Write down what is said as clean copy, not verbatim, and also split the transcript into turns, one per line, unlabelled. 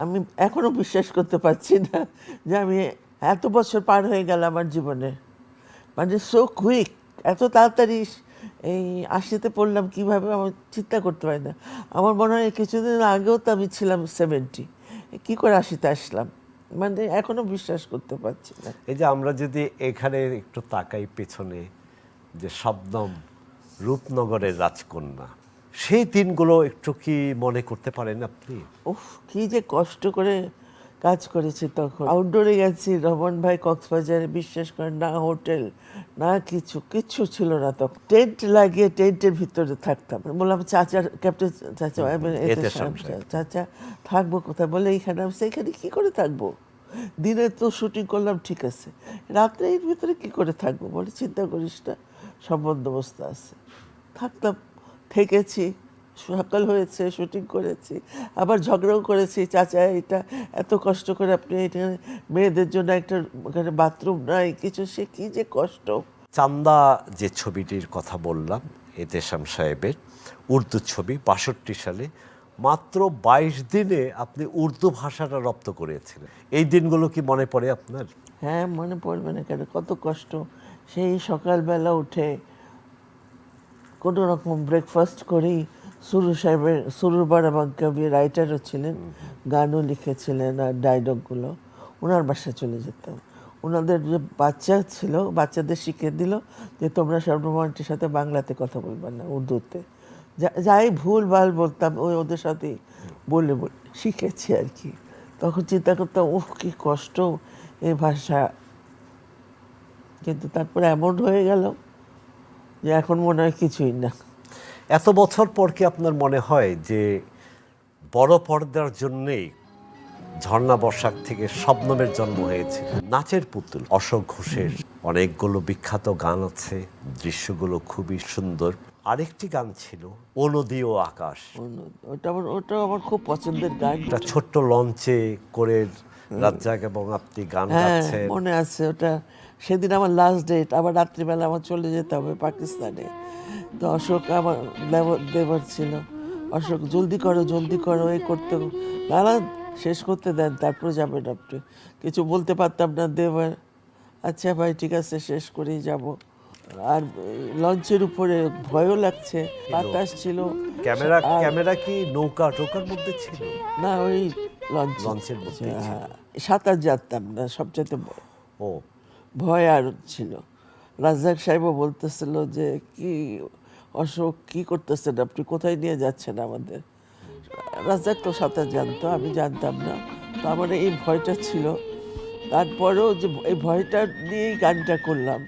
আমি এখনো বিশ্বাস করতে পারছি না যে আমি এত বছর পার হয়ে গেল আমার জীবনে, মানে সো কুইক, এত তাড়াতাড়ি এই ৮০-তে পড়লাম কীভাবে আমার চিন্তা করতে পারি না। আমার মনে হয় কিছুদিন আগেও তো আমি ছিলাম 70, কী করে ৮০-তে আসলাম, মানে এখনো বিশ্বাস করতে পারছি না।
এই যে আমরা যদি এখানে একটু তাকাই পেছনে, যে শবনম রূপনগরের রাজকন্যা, সেই দিনগুলো একটু কি মনে করতে পারেন আপনি?
উফ, কী যে কষ্ট করে কাজ করেছি তখন। আউটডোরে গেছি রমন ভাই কক্সবাজারে, বিশ্বাস করেন না হোটেল না কিচ্ছু ছিল না তখন। টেন্ট লাগিয়ে টেন্টের ভিতরে থাকতাম। বললাম চাচার, ক্যাপ্টেন চাচা, চাচা থাকবো কোথায়? বলে এইখানে। আমি সেইখানে কী করে থাকবো? দিনে তো শুটিং করলাম ঠিক আছে, রাত্রে এর ভিতরে কী করে থাকবো? বলে চিন্তা করিস না, সব বন্দোবস্ত আছে। থাকতাম, থেকেছি, সকাল হয়েছে, শুটিং করেছি, আবার ঝগড়াও করেছি। চাচা এটা এত কষ্ট করে আপনি এটা, মেয়েদের জন্য একটা ওখানে বাথরুম নাই কিছু, সে কী যে কষ্ট।
চান্দা যে ছবিটির কথা বললাম, এতেশাম সাহেবের উর্দু ছবি, ৬২ সালে মাত্র ২২ দিনে আপনি উর্দু ভাষাটা রপ্ত করেছিলেন। এই দিনগুলো কি মনে পড়ে আপনার?
হ্যাঁ, মনে পড়বে না কেন, কত কষ্ট। সেই সকালবেলা উঠে কোনো রকম ব্রেকফাস্ট করেই সুরুর বারাবাং কবি রাইটারও ছিলেন, গানও লিখেছিলেন আর ডায়লগগুলো, ওনার বাসায় চলে যেতাম। ওনাদের যে বাচ্চা ছিল, বাচ্চাদের শিখিয়ে দিল যে তোমরা শবনম আন্টির সাথে বাংলাতে কথা বলবে না, উর্দুতে। যাই ভুল ভাল বলতাম ওদের সাথেই বলে শিখেছি আর কি। তখন চিন্তা করতাম উফ কী কষ্ট এই ভাষা, কিন্তু তারপরে এমন হয়ে গেল যে এখন মনে হয় কিছুই না।
এত বছর পর কি আপনার মনে হয় যে বড় পর্দার জন্যেই ঝর্ণা বর্ষাক থেকে শবনমের জন্ম হয়েছে? নাচের পুতুল অশোক ঘোষের অনেকগুলো বিখ্যাত গান আছে, দৃশ্যগুলো খুবই সুন্দর। আরেকটি গান ছিল ও নদী ও আকাশ,
ওটা আমার খুব পছন্দের গান।
একটা ছোট্ট লঞ্চে করে রাজ্জাক এবং আপনি গান
হ্যাঁ,
গাচ্ছেন।
মনে আছে ওটা। সেদিন আমার লাস্ট ডেট, আবার রাত্রিবেলা আমার চলে যেতে হবে পাকিস্তানে। তো অশোক আমার দেবর ছিল, অশোক জলদি করো এই করতে, নানা শেষ করতে দেন তারপরে যাবেন আপনি। কিছু বলতে পারতাম না। দেবর আচ্ছা ভাই ঠিক আছে শেষ করেই যাব। আর লঞ্চের উপরে ভয়ও লাগছে, বাতাস ছিল।
ক্যামেরা কি টোকার মধ্যে ছিল?
না, ওই
লঞ্চের মধ্যে ছিল।
হ্যাঁ, সাঁতার জানতাম না, সবচেয়ে
ও
ভয় আর ছিল। রাজ্জাক সাহেবও বলতেছিল যে কি অশোক কী করতেছেন আপনি, কোথায় নিয়ে যাচ্ছেন আমাদের? রাজ্জাক তো সাঁতার জানতো, আমি জানতাম না, তো আমার এই ভয়টা ছিল। তারপরেও যে এই ভয়টা নিয়েই গানটা করলাম।